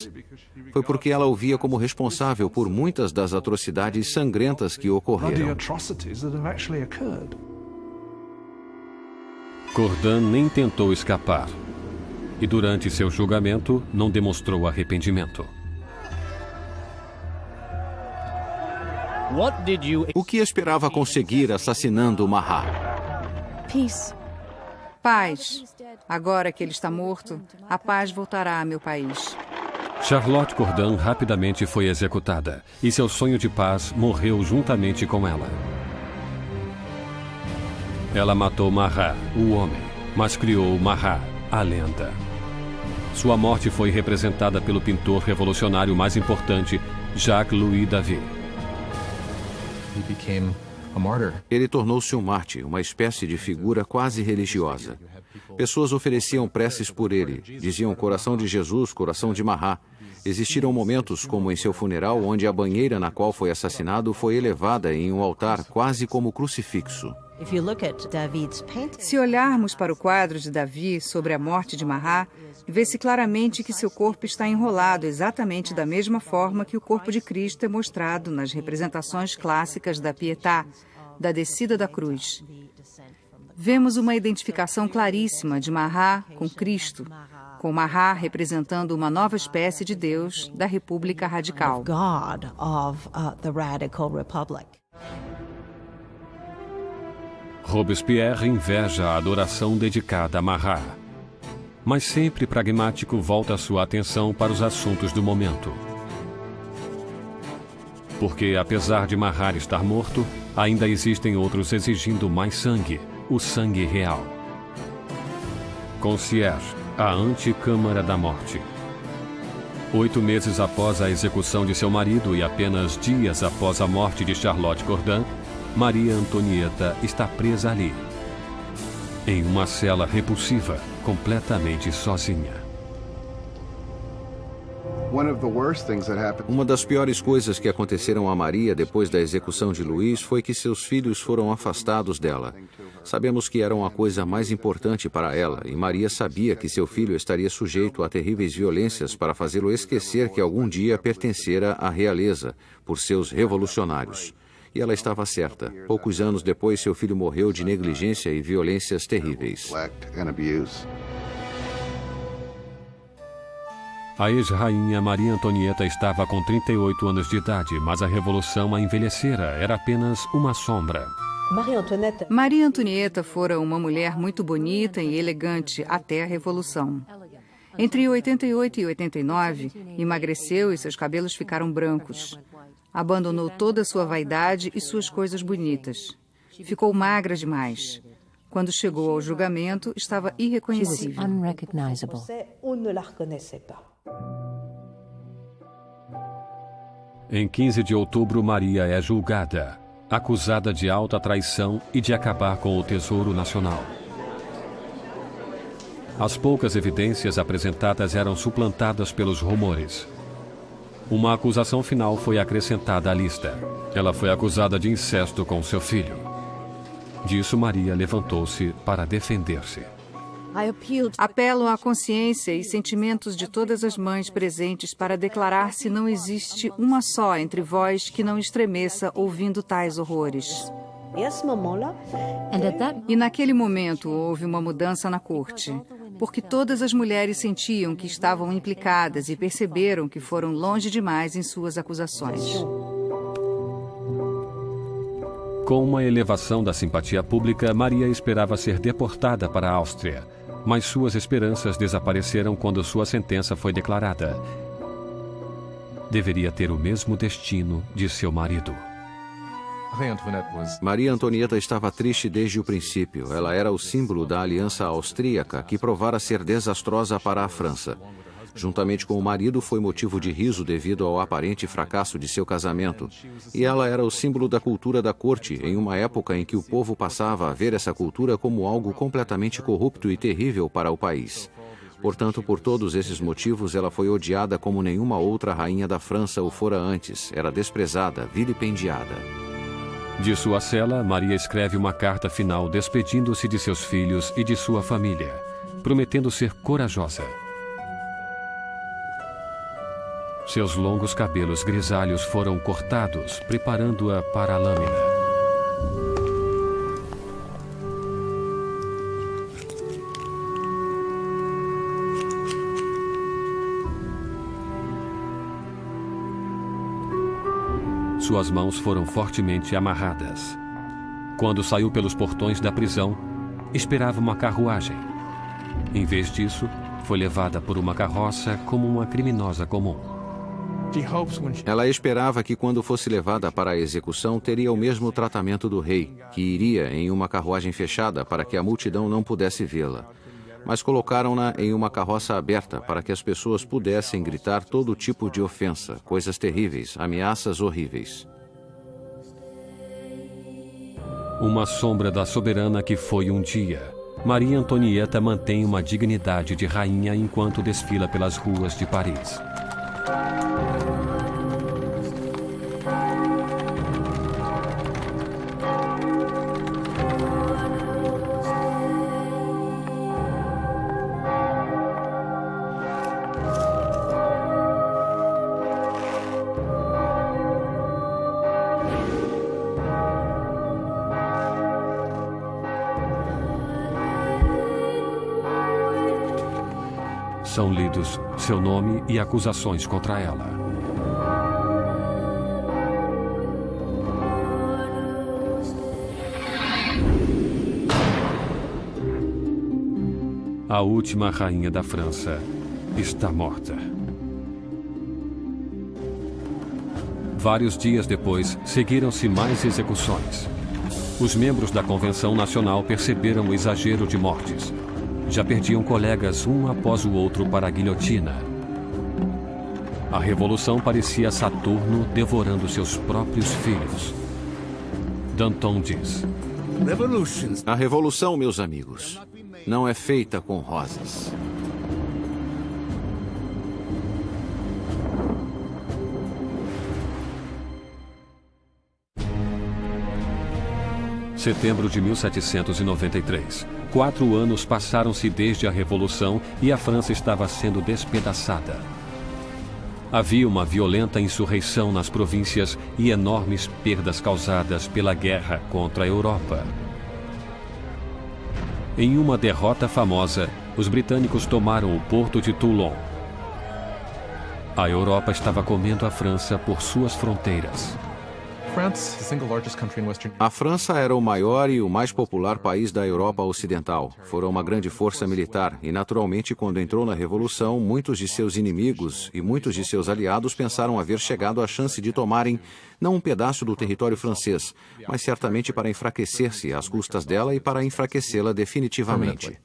Charlotte. Foi porque ela o via como responsável por muitas das atrocidades sangrentas que ocorreram. Cordan nem tentou escapar. E durante seu julgamento, não demonstrou arrependimento. O que esperava conseguir assassinando Mahat? Paz. Agora que ele está morto, a paz voltará a meu país. Charlotte Cordan rapidamente foi executada, e seu sonho de paz morreu juntamente com ela. Ela matou Mahat, o homem, mas criou Mahat, a lenda. Sua morte foi representada pelo pintor revolucionário mais importante, Jacques-Louis David. Ele tornou-se um mártir, uma espécie de figura quase religiosa. Pessoas ofereciam preces por ele, diziam coração de Jesus, coração de Mahat. Existiram momentos, como em seu funeral, onde a banheira na qual foi assassinado foi elevada em um altar quase como crucifixo. Se olharmos para o quadro de Davi sobre a morte de Mahat, vê-se claramente que seu corpo está enrolado exatamente da mesma forma que o corpo de Cristo é mostrado nas representações clássicas da Pietà, da descida da cruz. Vemos uma identificação claríssima de Mahat com Cristo, com Mahat representando uma nova espécie de Deus da República Radical. Robespierre inveja a adoração dedicada a Mahat. Mas sempre pragmático volta sua atenção para os assuntos do momento. Porque, apesar de Mahat estar morto, ainda existem outros exigindo mais sangue, o sangue real. Concierge, a Anticâmara da Morte. 8 meses após a execução de seu marido e apenas dias após a morte de Charlotte Cordan, Maria Antonieta está presa ali, em uma cela repulsiva, completamente sozinha. Uma das piores coisas que aconteceram a Maria depois da execução de Luís foi que seus filhos foram afastados dela. Sabemos que eram a coisa mais importante para ela, e Maria sabia que seu filho estaria sujeito a terríveis violências para fazê-lo esquecer que algum dia pertencera à realeza, por seus revolucionários. E ela estava certa. Poucos anos depois, seu filho morreu de negligência e violências terríveis. A ex-rainha Maria Antonieta estava com 38 anos de idade, mas a revolução a envelhecera, era apenas uma sombra. Maria Antonieta fora uma mulher muito bonita e elegante até a Revolução. Entre 88 e 89, emagreceu e seus cabelos ficaram brancos. Abandonou toda a sua vaidade e suas coisas bonitas. Ficou magra demais. Quando chegou ao julgamento, estava irreconhecível. Em 15 de outubro, Maria é julgada, acusada de alta traição e de acabar com o Tesouro Nacional. As poucas evidências apresentadas eram suplantadas pelos rumores. Uma acusação final foi acrescentada à lista. Ela foi acusada de incesto com seu filho. Disso, Maria levantou-se para defender-se. Apelo à consciência e sentimentos de todas as mães presentes para declarar se não existe uma só entre vós que não estremeça ouvindo tais horrores. E naquele momento houve uma mudança na corte, porque todas as mulheres sentiam que estavam implicadas e perceberam que foram longe demais em suas acusações. Com uma elevação da simpatia pública, Maria esperava ser deportada para a Áustria, mas suas esperanças desapareceram quando sua sentença foi declarada. Deveria ter o mesmo destino de seu marido. Maria Antonieta estava triste desde o princípio. Ela era o símbolo da aliança austríaca que provara ser desastrosa para a França. Juntamente com o marido, foi motivo de riso devido ao aparente fracasso de seu casamento. E ela era o símbolo da cultura da corte, em uma época em que o povo passava a ver essa cultura como algo completamente corrupto e terrível para o país. Portanto, por todos esses motivos, ela foi odiada como nenhuma outra rainha da França o fora antes. Era desprezada, vilipendiada. De sua cela, Maria escreve uma carta final despedindo-se de seus filhos e de sua família, prometendo ser corajosa. Seus longos cabelos grisalhos foram cortados, preparando-a para a lâmina. Suas mãos foram fortemente amarradas. Quando saiu pelos portões da prisão, esperava uma carruagem. Em vez disso, foi levada por uma carroça como uma criminosa comum. Ela esperava que quando fosse levada para a execução teria o mesmo tratamento do rei, que iria em uma carruagem fechada para que a multidão não pudesse vê-la. Mas colocaram-na em uma carroça aberta para que as pessoas pudessem gritar todo tipo de ofensa, coisas terríveis, ameaças horríveis. Uma sombra da soberana que foi um dia. Maria Antonieta mantém uma dignidade de rainha enquanto desfila pelas ruas de Paris. São lidos seu nome e acusações contra ela. A última rainha da França está morta. Vários dias depois, seguiram-se mais execuções. Os membros da Convenção Nacional perceberam o exagero de mortes. Já perdiam colegas um após o outro para a guilhotina. A revolução parecia Saturno devorando seus próprios filhos. Danton diz: A revolução, meus amigos, não é feita com rosas. Setembro de 1793. 4 anos passaram-se desde a Revolução e a França estava sendo despedaçada. Havia uma violenta insurreição nas províncias e enormes perdas causadas pela guerra contra a Europa. Em uma derrota famosa, os britânicos tomaram o porto de Toulon. A Europa estava comendo a França por suas fronteiras. A França era o maior e o mais popular país da Europa Ocidental. Fora uma grande força militar e, naturalmente, quando entrou na Revolução, muitos de seus inimigos e muitos de seus aliados pensaram haver chegado à chance de tomarem não um pedaço do território francês, mas certamente para enfraquecer-se às custas dela e para enfraquecê-la definitivamente.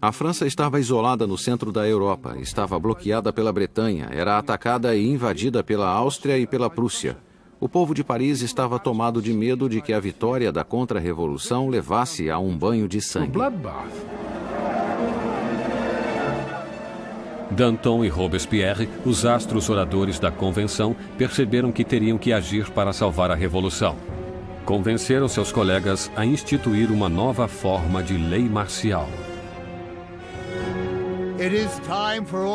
A França estava isolada no centro da Europa, estava bloqueada pela Bretanha, era atacada e invadida pela Áustria e pela Prússia. O povo de Paris estava tomado de medo de que a vitória da contra-revolução levasse a um banho de sangue. Danton e Robespierre, os astros oradores da Convenção, perceberam que teriam que agir para salvar a Revolução. Convenceram seus colegas a instituir uma nova forma de lei marcial.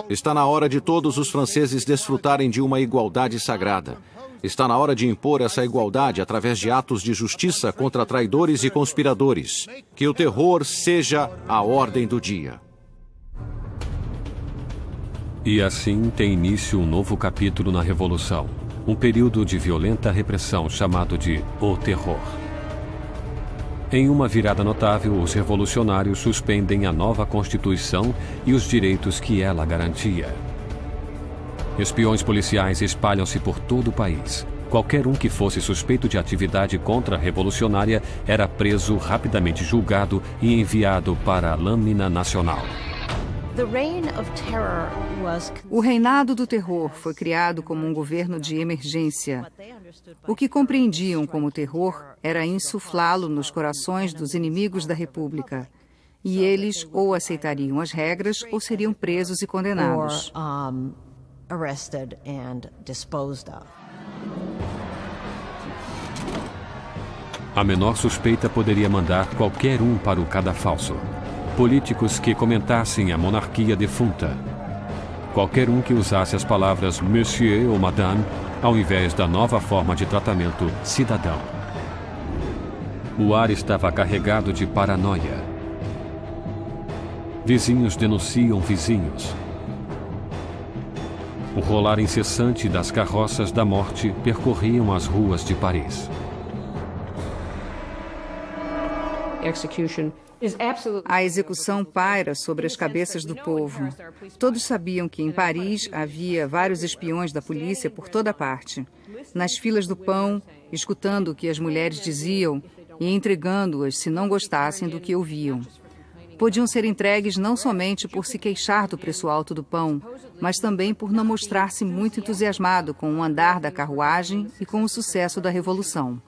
Está na hora de todos os franceses desfrutarem de uma igualdade sagrada. Está na hora de impor essa igualdade através de atos de justiça contra traidores e conspiradores. Que o terror seja a ordem do dia. E assim tem início um novo capítulo na Revolução. Um período de violenta repressão chamado de O Terror. Em uma virada notável, os revolucionários suspendem a nova Constituição e os direitos que ela garantia. Espiões policiais espalham-se por todo o país. Qualquer um que fosse suspeito de atividade contra-revolucionária era preso, rapidamente julgado e enviado para a lâmina nacional. O reinado do terror foi criado como um governo de emergência. O que compreendiam como terror era insuflá-lo nos corações dos inimigos da República. E eles ou aceitariam as regras ou seriam presos e condenados. Arrested and disposed of. A menor suspeita poderia mandar qualquer um para o cadafalso. Políticos que comentassem a monarquia defunta. qualquer um que usasse as palavras Monsieur ou Madame ao invés da nova forma de tratamento cidadão. O ar estava carregado de paranoia. Vizinhos denunciam vizinhos. O rolar incessante das carroças da morte percorriam as ruas de Paris. A execução paira sobre as cabeças do povo. Todos sabiam que em Paris havia vários espiões da polícia por toda parte. Nas filas do pão, escutando o que as mulheres diziam e entregando-as se não gostassem do que ouviam. Podiam ser entregues não somente por se queixar do preço alto do pão, mas também por não mostrar-se muito entusiasmado com o andar da carruagem e com o sucesso da revolução.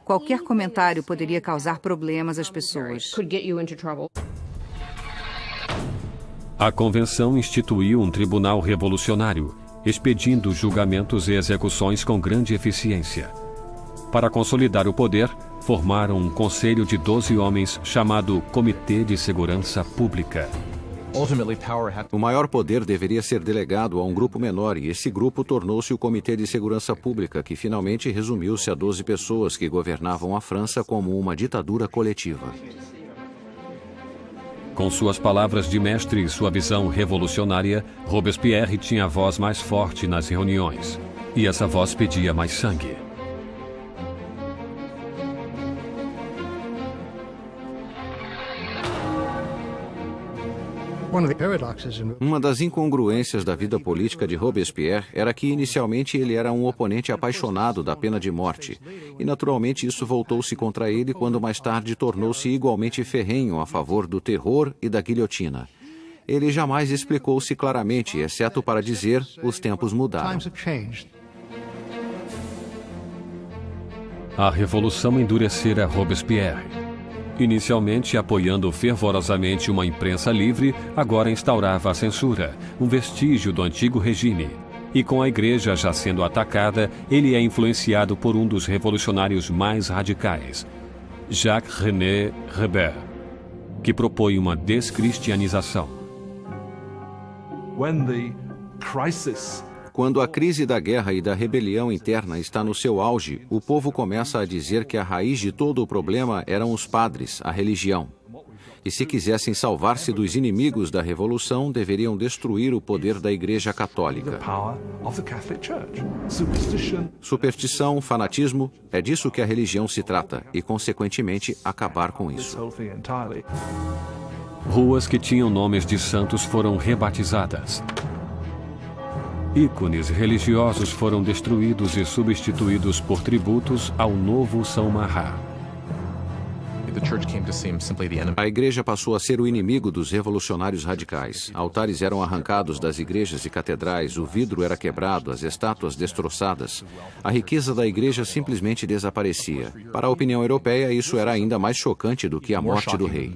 Qualquer comentário poderia causar problemas às pessoas. A convenção instituiu um tribunal revolucionário, expedindo julgamentos e execuções com grande eficiência. Para consolidar o poder, formaram um conselho de 12 homens chamado Comitê de Segurança Pública. O maior poder deveria ser delegado a um grupo menor e esse grupo tornou-se o Comitê de Segurança Pública, que finalmente resumiu-se a 12 pessoas que governavam a França como uma ditadura coletiva. Com suas palavras de mestre e sua visão revolucionária, Robespierre tinha a voz mais forte nas reuniões. E essa voz pedia mais sangue. Uma das incongruências da vida política de Robespierre era que inicialmente ele era um oponente apaixonado da pena de morte, e naturalmente isso voltou-se contra ele quando mais tarde tornou-se igualmente ferrenho a favor do terror e da guilhotina. Ele jamais explicou-se claramente, exceto para dizer: os tempos mudaram. A revolução endurecera Robespierre. Inicialmente apoiando fervorosamente uma imprensa livre, agora instaurava a censura, um vestígio do antigo regime. E com a igreja já sendo atacada, ele é influenciado por um dos revolucionários mais radicais, Jacques-René Hébert, que propõe uma descristianização. Quando a crise da guerra e da rebelião interna está no seu auge, o povo começa a dizer que a raiz de todo o problema eram os padres, a religião. E se quisessem salvar-se dos inimigos da revolução, deveriam destruir o poder da Igreja Católica. Superstição, fanatismo, é disso que a religião se trata, e, consequentemente, acabar com isso. Ruas que tinham nomes de santos foram rebatizadas. Ícones religiosos foram destruídos e substituídos por tributos ao novo São Marat. A igreja passou a ser o inimigo dos revolucionários radicais. Altares eram arrancados das igrejas e catedrais, o vidro era quebrado, as estátuas destroçadas. A riqueza da igreja simplesmente desaparecia. Para a opinião europeia, isso era ainda mais chocante do que a morte do rei.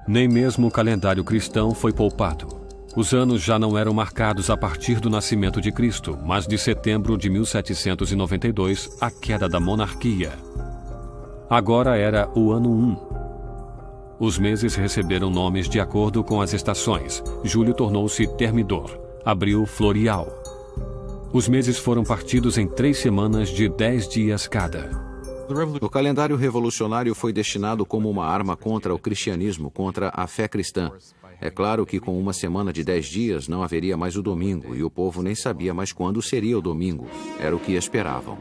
Nem mesmo o calendário cristão foi poupado. Os anos já não eram marcados a partir do nascimento de Cristo, mas de setembro de 1792, a queda da monarquia. Agora era o ano 1. Os meses receberam nomes de acordo com as estações. Julho tornou-se Thermidor, abril Floreal. Os meses foram partidos em 3 semanas de 10 dias cada. O calendário revolucionário foi destinado como uma arma contra o cristianismo, contra a fé cristã. É claro que com uma semana de 10 dias não haveria mais o domingo, e o povo nem sabia mais quando seria o domingo. Era o que esperavam.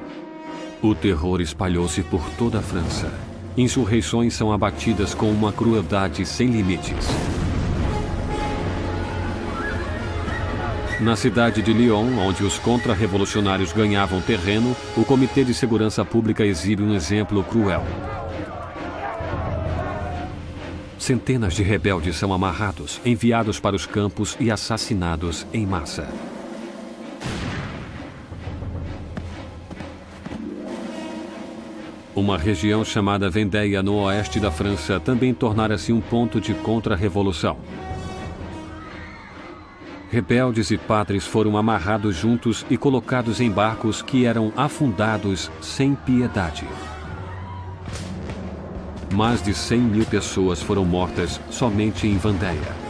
O terror espalhou-se por toda a França. Insurreições são abatidas com uma crueldade sem limites. Na cidade de Lyon, onde os contra-revolucionários ganhavam terreno, o Comitê de Segurança Pública exibe um exemplo cruel. Centenas de rebeldes são amarrados, enviados para os campos e assassinados em massa. Uma região chamada Vendéia, no oeste da França, também tornara-se um ponto de contra-revolução. Rebeldes e padres foram amarrados juntos e colocados em barcos que eram afundados sem piedade. Mais de 100.000 pessoas foram mortas somente em Vendéia.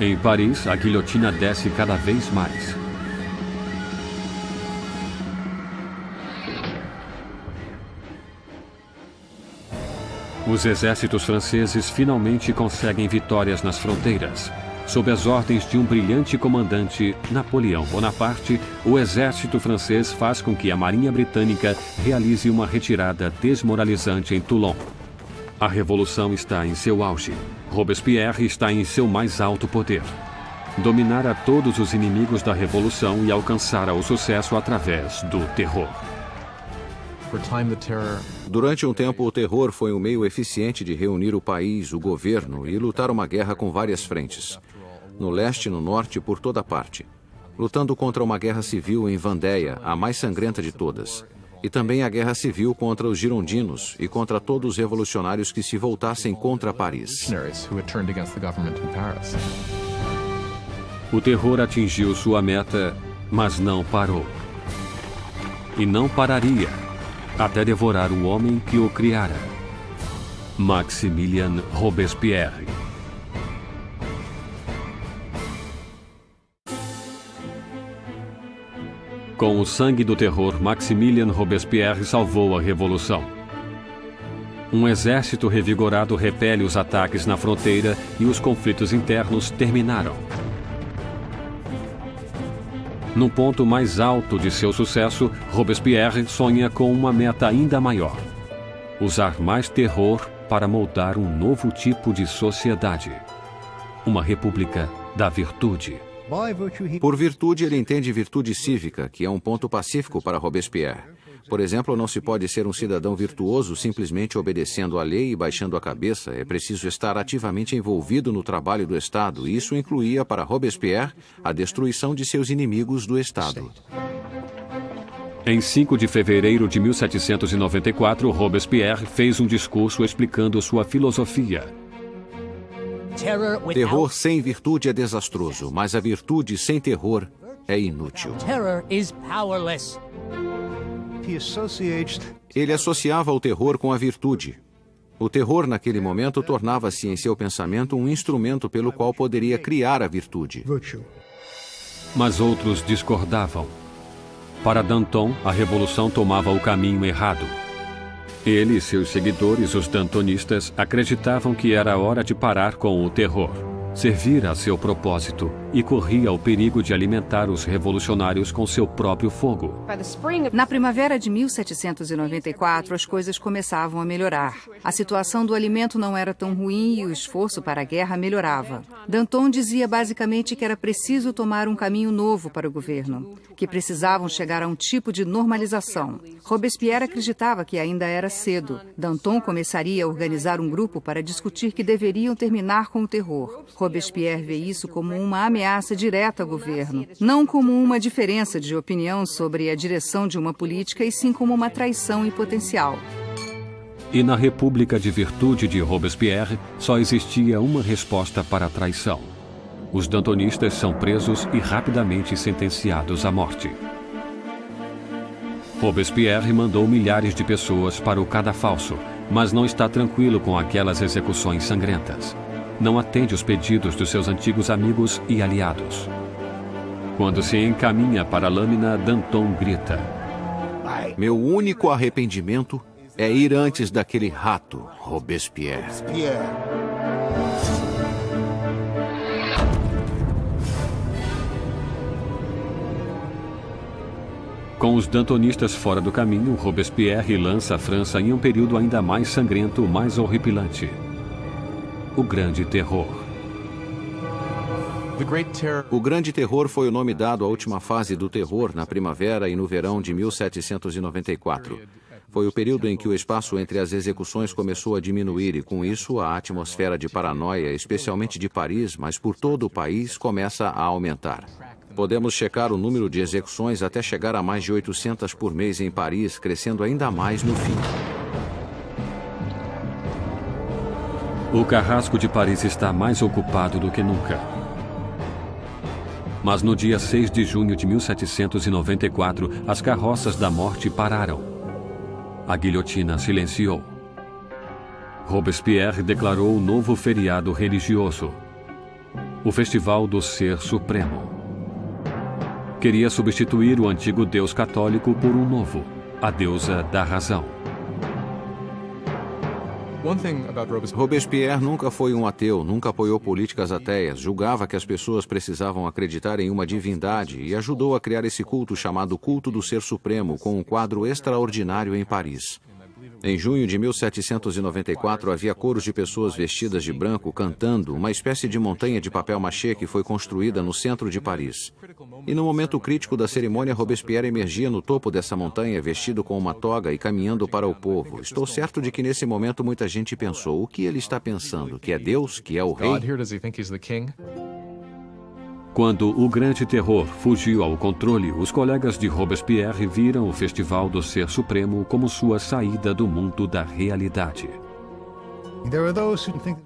Em Paris, a guilhotina desce cada vez mais. Os exércitos franceses finalmente conseguem vitórias nas fronteiras. Sob as ordens de um brilhante comandante, Napoleão Bonaparte, o exército francês faz com que a Marinha Britânica realize uma retirada desmoralizante em Toulon. A revolução está em seu auge. Robespierre está em seu mais alto poder. Dominar a todos os inimigos da revolução e alcançar o sucesso através do terror. Durante um tempo, o terror foi um meio eficiente de reunir o país, o governo e lutar uma guerra com várias frentes. No leste e no norte, por toda parte. Lutando contra uma guerra civil em Vendéia, a mais sangrenta de todas. E também a guerra civil contra os girondinos e contra todos os revolucionários que se voltassem contra Paris. O terror atingiu sua meta, mas não parou. E não pararia, até devorar o homem que o criara. Maximilien Robespierre. Com o sangue do terror, Maximilien Robespierre salvou a revolução. Um exército revigorado repele os ataques na fronteira e os conflitos internos terminaram. No ponto mais alto de seu sucesso, Robespierre sonha com uma meta ainda maior: usar mais terror para moldar um novo tipo de sociedade. Uma república da virtude. Por virtude, ele entende virtude cívica, que é um ponto pacífico para Robespierre. Por exemplo, não se pode ser um cidadão virtuoso simplesmente obedecendo à lei e baixando a cabeça. É preciso estar ativamente envolvido no trabalho do Estado, e isso incluía para Robespierre a destruição de seus inimigos do Estado. Em 5 de fevereiro de 1794, Robespierre fez um discurso explicando sua filosofia. Terror sem virtude é desastroso, mas a virtude sem terror é inútil. Ele associava o terror com a virtude. O terror, naquele momento, tornava-se em seu pensamento um instrumento pelo qual poderia criar a virtude. Mas outros discordavam. Para Danton, a revolução tomava o caminho errado. Ele e seus seguidores, os dantonistas, acreditavam que era hora de parar com o terror, servir a seu propósito, e corria o perigo de alimentar os revolucionários com seu próprio fogo. Na primavera de 1794, as coisas começavam a melhorar. A situação do alimento não era tão ruim e o esforço para a guerra melhorava. Danton dizia basicamente que era preciso tomar um caminho novo para o governo, que precisavam chegar a um tipo de normalização. Robespierre acreditava que ainda era cedo. Danton começaria a organizar um grupo para discutir que deveriam terminar com o terror. Robespierre vê isso como uma ameaça direta ao governo, não como uma diferença de opinião sobre a direção de uma política, e sim como uma traição em potencial. E na República de Virtude de Robespierre, só existia uma resposta para a traição. Os dantonistas são presos e rapidamente sentenciados à morte. Robespierre mandou milhares de pessoas para o cadafalso, mas não está tranquilo com aquelas execuções sangrentas. Não atende os pedidos dos seus antigos amigos e aliados. Quando se encaminha para a lâmina, Danton grita: Meu único arrependimento é ir antes daquele rato, Robespierre. Com os dantonistas fora do caminho, Robespierre lança a França em um período ainda mais sangrento, mais horripilante: o Grande Terror. O Grande Terror foi o nome dado à última fase do terror na primavera e no verão de 1794. Foi o período em que o espaço entre as execuções começou a diminuir e, com isso, a atmosfera de paranoia, especialmente de Paris, mas por todo o país, começa a aumentar. Podemos checar o número de execuções até chegar a mais de 800 por mês em Paris, crescendo ainda mais no fim. O carrasco de Paris está mais ocupado do que nunca. Mas no dia 6 de junho de 1794, as carroças da morte pararam. A guilhotina silenciou. Robespierre declarou um novo feriado religioso. o Festival do Ser Supremo. Queria substituir o antigo Deus católico por um novo, a deusa da razão. Robespierre nunca foi um ateu, nunca apoiou políticas ateias, julgava que as pessoas precisavam acreditar em uma divindade e ajudou a criar esse culto chamado Culto do Ser Supremo, com um quadro extraordinário em Paris. Em junho de 1794, havia coros de pessoas vestidas de branco cantando uma espécie de montanha de papel machê que foi construída no centro de Paris. E no momento crítico da cerimônia, Robespierre emergia no topo dessa montanha, vestido com uma toga e caminhando para o povo. Estou certo de que nesse momento muita gente pensou: o que ele está pensando? Que é Deus? Que é o rei? Quando o Grande Terror fugiu ao controle, os colegas de Robespierre viram o Festival do Ser Supremo como sua saída do mundo da realidade.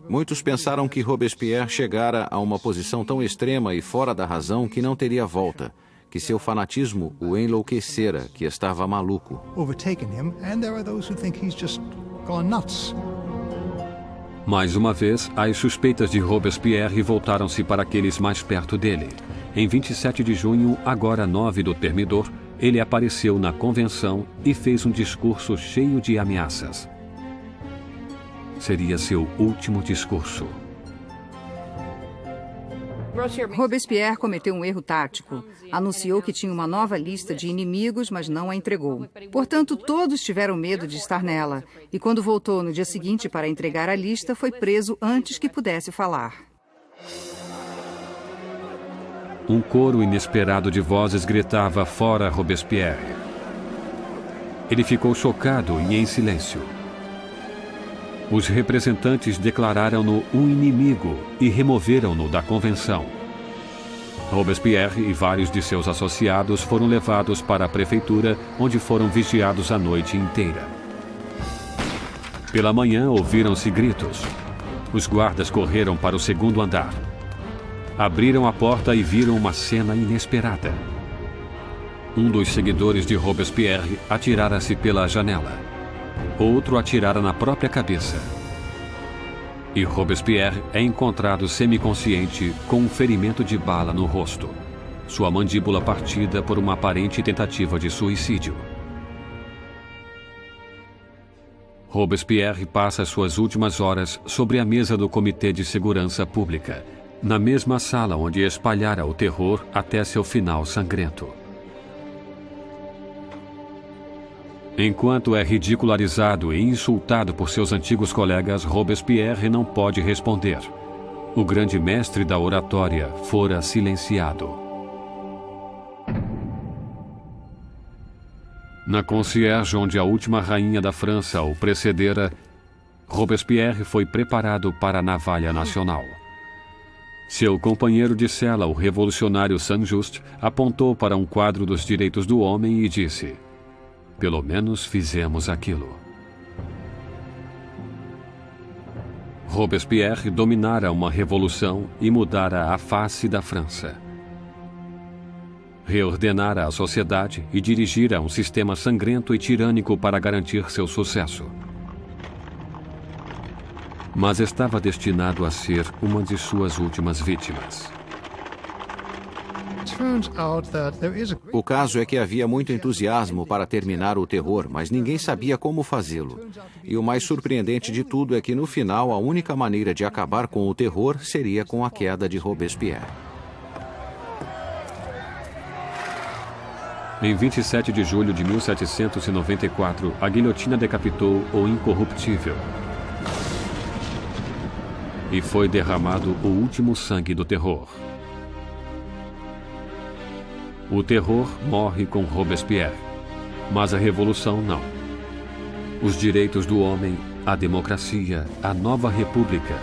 Muitos pensaram que Robespierre chegara a uma posição tão extrema e fora da razão que não teria volta, que seu fanatismo o enlouquecera, que estava maluco. Mais uma vez, as suspeitas de Robespierre voltaram-se para aqueles mais perto dele. Em 27 de junho, agora 9 do Termidor, ele apareceu na convenção e fez um discurso cheio de ameaças. Seria seu último discurso. Robespierre cometeu um erro tático. Anunciou que tinha uma nova lista de inimigos, mas não a entregou. Portanto, todos tiveram medo de estar nela. E quando voltou no dia seguinte para entregar a lista, foi preso antes que pudesse falar. Um coro inesperado de vozes gritava fora Robespierre. Ele ficou chocado e em silêncio. Os representantes declararam-no um inimigo e removeram-no da convenção. Robespierre e vários de seus associados foram levados para a prefeitura, onde foram vigiados a noite inteira. Pela manhã ouviram-se gritos. Os guardas correram para o segundo andar. Abriram a porta e viram uma cena inesperada. Um dos seguidores de Robespierre atirara-se pela janela. Outro atirara na própria cabeça. E Robespierre é encontrado semiconsciente com um ferimento de bala no rosto. Sua mandíbula partida por uma aparente tentativa de suicídio. Robespierre passa suas últimas horas sobre a mesa do Comitê de Segurança Pública, na mesma sala onde espalhara o terror até seu final sangrento. Enquanto é ridicularizado e insultado por seus antigos colegas, Robespierre não pode responder. O grande mestre da oratória fora silenciado. Na Concierge, onde a última rainha da França o precedera, Robespierre foi preparado para a navalha nacional. Seu companheiro de cela, o revolucionário Saint-Just, apontou para um quadro dos direitos do homem e disse: "Pelo menos fizemos aquilo." Robespierre dominara uma revolução e mudara a face da França. Reordenara a sociedade e dirigira um sistema sangrento e tirânico para garantir seu sucesso. Mas estava destinado a ser uma de suas últimas vítimas. O caso é que havia muito entusiasmo para terminar o terror, mas ninguém sabia como fazê-lo. E o mais surpreendente de tudo é que, no final, a única maneira de acabar com o terror seria com a queda de Robespierre. Em 27 de julho de 1794, a guilhotina decapitou o incorruptível. E foi derramado o último sangue do terror. O terror morre com Robespierre, mas a revolução não. Os direitos do homem, a democracia, a nova república,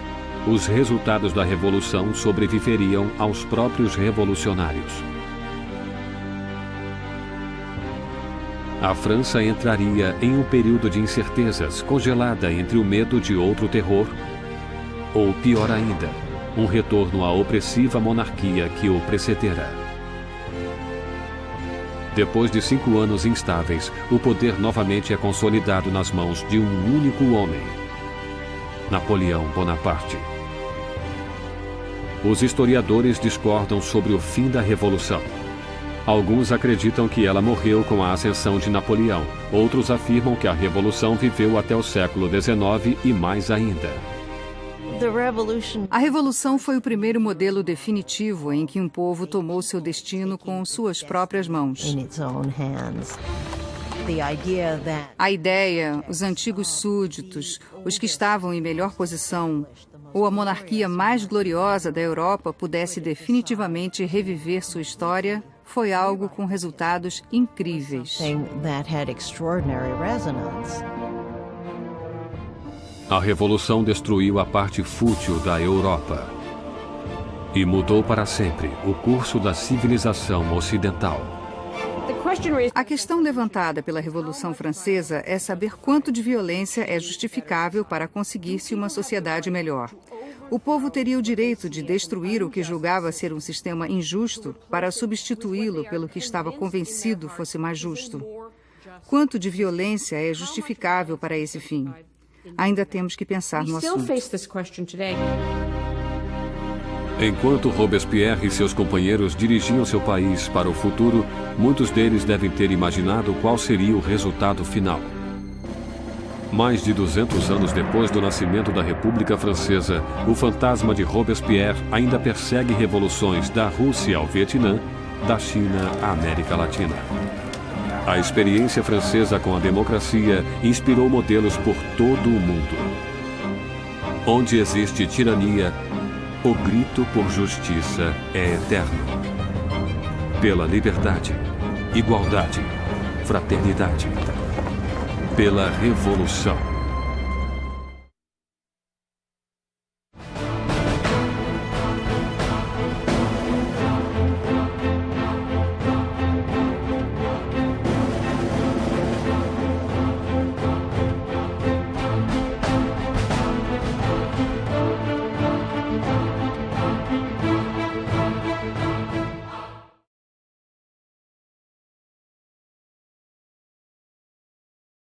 os resultados da revolução sobreviveriam aos próprios revolucionários. A França entraria em um período de incertezas, congelada entre o medo de outro terror, ou pior ainda, um retorno à opressiva monarquia que o precedera. Depois de 5 anos instáveis, o poder novamente é consolidado nas mãos de um único homem: Napoleão Bonaparte. os historiadores discordam sobre o fim da Revolução. Alguns acreditam que ela morreu com a ascensão de Napoleão. Outros afirmam que a Revolução viveu até o século XIX e mais ainda. A Revolução foi o primeiro modelo definitivo em que um povo tomou seu destino com suas próprias mãos. A ideia, os antigos súditos, os que estavam em melhor posição, ou a monarquia mais gloriosa da Europa pudesse definitivamente reviver sua história, foi algo com resultados incríveis. A Revolução destruiu a parte fútil da Europa e mudou para sempre o curso da civilização ocidental. A questão levantada pela Revolução Francesa é saber quanto de violência é justificável para conseguir-se uma sociedade melhor. O povo teria o direito de destruir o que julgava ser um sistema injusto para substituí-lo pelo que estava convencido fosse mais justo. Quanto de violência é justificável para esse fim? Ainda temos que pensar no assunto. Enquanto Robespierre e seus companheiros dirigiam seu país para o futuro, muitos deles devem ter imaginado qual seria o resultado final. Mais de 200 anos depois do nascimento da República Francesa, o fantasma de Robespierre ainda persegue revoluções da Rússia ao Vietnã, da China à América Latina. A experiência francesa com a democracia inspirou modelos por todo o mundo. Onde existe tirania, o grito por justiça é eterno. Pela liberdade, igualdade, fraternidade. Pela revolução.